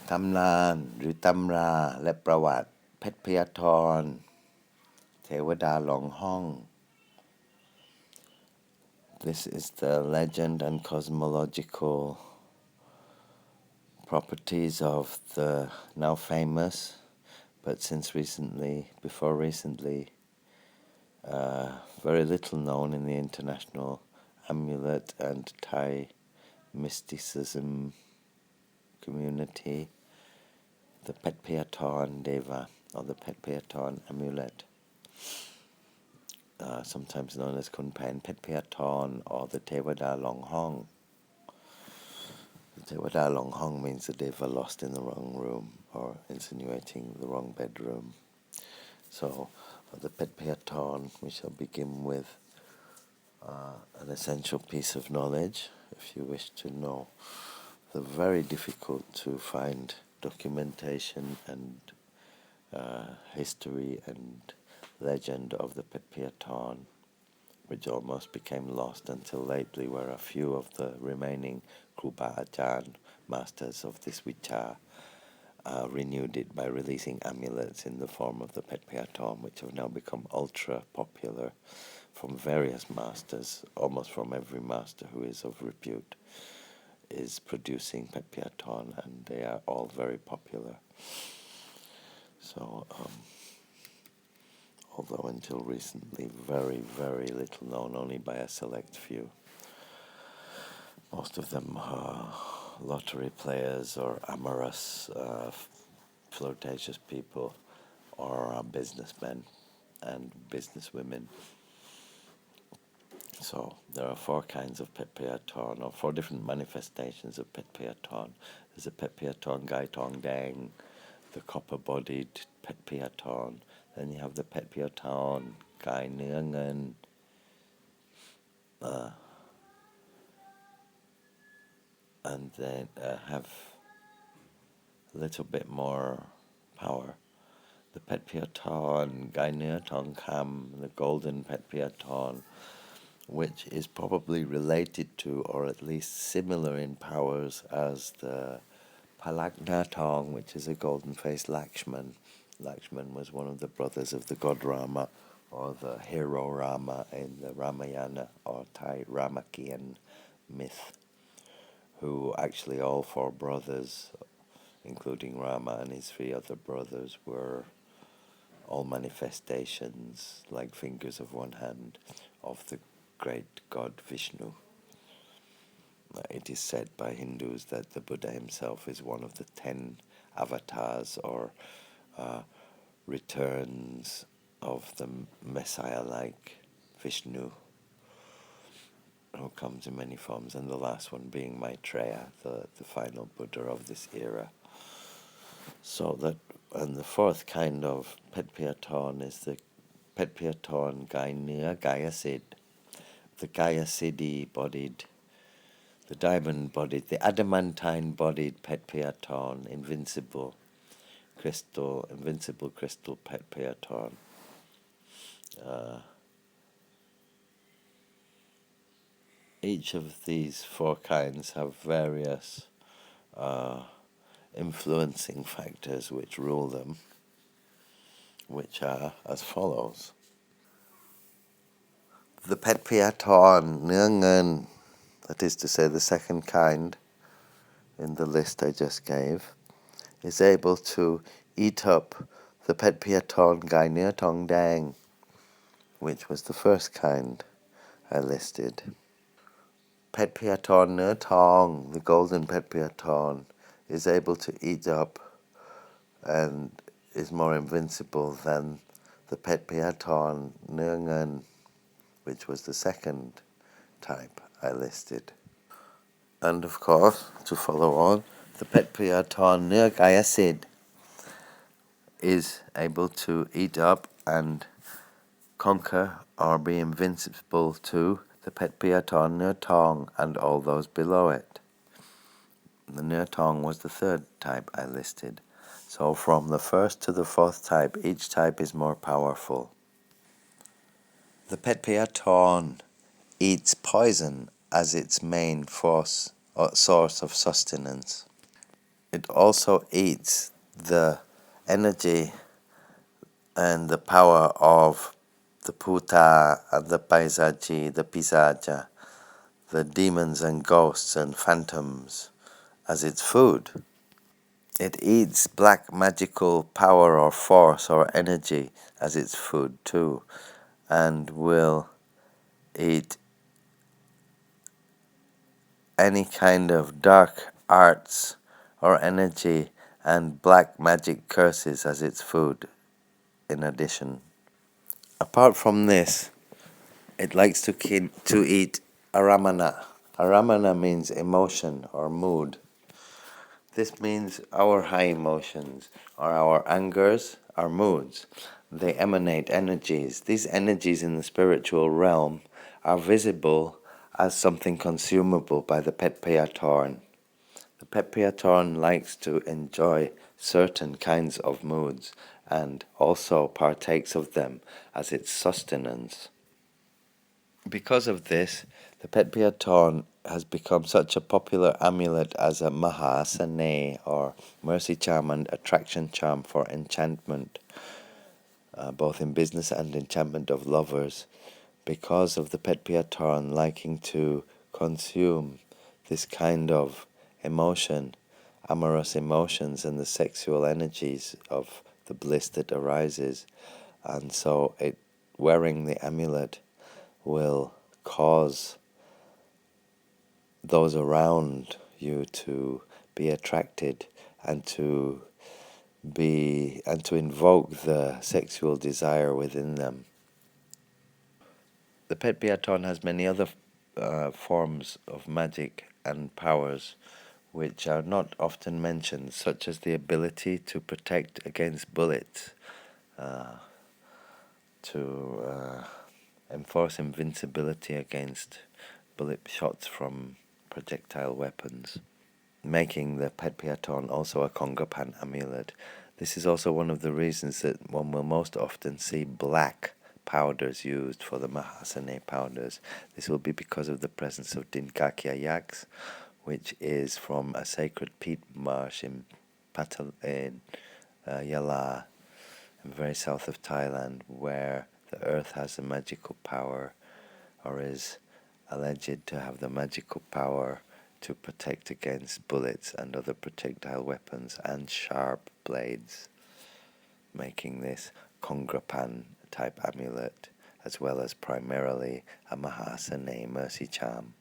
ตำนานหรือตำราและประวัติเพชรพยาธรเทวดาหลงห้อง This is the legend and cosmological properties of the now famous, but before recently, very little known in the international amulet and Thai mysticism community, the Paetch Payatorn Deva, or the Paetch Payatorn Amulet, sometimes known as Kunpan Paetch Payatorn or the Tevada Long Hong. The Tevada Long Hong means the Deva lost in the wrong room, or insinuating the wrong bedroom. So, the Paetch Payatorn, we shall begin with an essential piece of knowledge, if you wish to know the very difficult to find documentation and history and legend of the Paetch Payatorn, which almost became lost until lately, where a few of the remaining Kruba Ajahn, masters of this Vicha, renewed it by releasing amulets in the form of the Paetch Payatorn, which have now become ultra popular from various masters. Almost from every master who is of repute is producing Paetch Payatorn, and they are all very popular. So, although until recently very, very little known, only by a select few. Most of them are lottery players or amorous, flirtatious people, or businessmen and businesswomen. So there are 4 kinds of Paetch Payatorn, or 4 different manifestations of Paetch Payatorn. There's a Paetch Payatorn Gai Tong Dang, the copper-bodied Paetch Payatorn. Then you have the Paetch Payatorn Gai Nứa Ngen, and then have a little bit more power. The Paetch Payatorn Gai Nứa Tong Kam, the golden Paetch Payatorn, which is probably related to, or at least similar in powers, as the Palak Na Tong, which is a golden-faced Lakshman. Lakshman was one of the brothers of the god Rama, or the hero Rama in the Ramayana or Thai Ramakian myth, who actually all 4 brothers, including Rama and his 3 other brothers, were all manifestations, like fingers of one hand, of the great god Vishnu. It is said by Hindus that the Buddha himself is one of the 10 avatars or returns of the Messiah-like Vishnu, who comes in many forms, and the last one being Maitreya, the final Buddha of this era. So that, and the 4th kind of Paetch Payatorn is the Paetch Payatorn Gai Nứa Gaya Sid, the Gaya Siddhi-bodied, the diamond-bodied, the adamantine-bodied Paetch Payatorn, invincible crystal Paetch Payatorn. Each of these 4 kinds have various influencing factors which rule them, which are as follows. The Paetch Payatorn Nứa Ngen, that is to say the 2nd kind in the list I just gave, is able to eat up the Paetch Payatorn Gai Nứa Tong Dang, which was the 1st kind I listed. Paetch Payatorn Nứa Tong, the golden Paetch Payatorn, is able to eat up and is more invincible than the Paetch Payatorn Nứa Ngen, which was the 2nd type I listed. And of course, to follow on, the Paetch Payatorn Nứa Gaya Sid is able to eat up and conquer or be invincible to the Paetch Payatorn Nứa Tong and all those below it. The Nứa Tong was the 3rd type I listed. So from the 1st to the 4th type, each type is more powerful. The Paetch Payatorn eats poison as its main source of sustenance. it also eats the energy and the power of the Puta and the Paisaji, the Pisaja, the demons and ghosts and phantoms as its food. It eats black magical power or force or energy as its food too, and will eat any kind of dark arts or energy and black magic curses as its food in addition. Apart from this, it likes to eat aramana. Aramana means emotion or mood. This means our high emotions or our angers, our moods. They emanate energies. These energies in the spiritual realm are visible as something consumable by the Paetch Payatorn. The Paetch Payatorn likes to enjoy certain kinds of moods and also partakes of them as its sustenance. Because of this, the Paetch Payatorn has become such a popular amulet as a Mahasane or mercy charm and attraction charm for enchantment, both in business and enchantment of lovers, because of the Paetch Payatorn liking to consume this kind of emotion, amorous emotions and the sexual energies of the bliss that arises. And so wearing the amulet will cause those around you to be attracted and to invoke the sexual desire within them. The Paetch Payatorn has many other forms of magic and powers which are not often mentioned, such as the ability to protect against bullets, to enforce invincibility against bullet shots from projectile weapons, making the Paetch Payatorn also a Kongapan amulet. This is also one of the reasons that one will most often see black powders used for the Mahasane powders. This will be because of the presence of Dinkakya yaks, which is from a sacred peat marsh in Yala, very south of Thailand, where the earth has a magical power, or is alleged to have the magical power to protect against bullets and other projectile weapons and sharp blades, making this Kongrapan type amulet, as well as primarily a Mahasane mercy charm.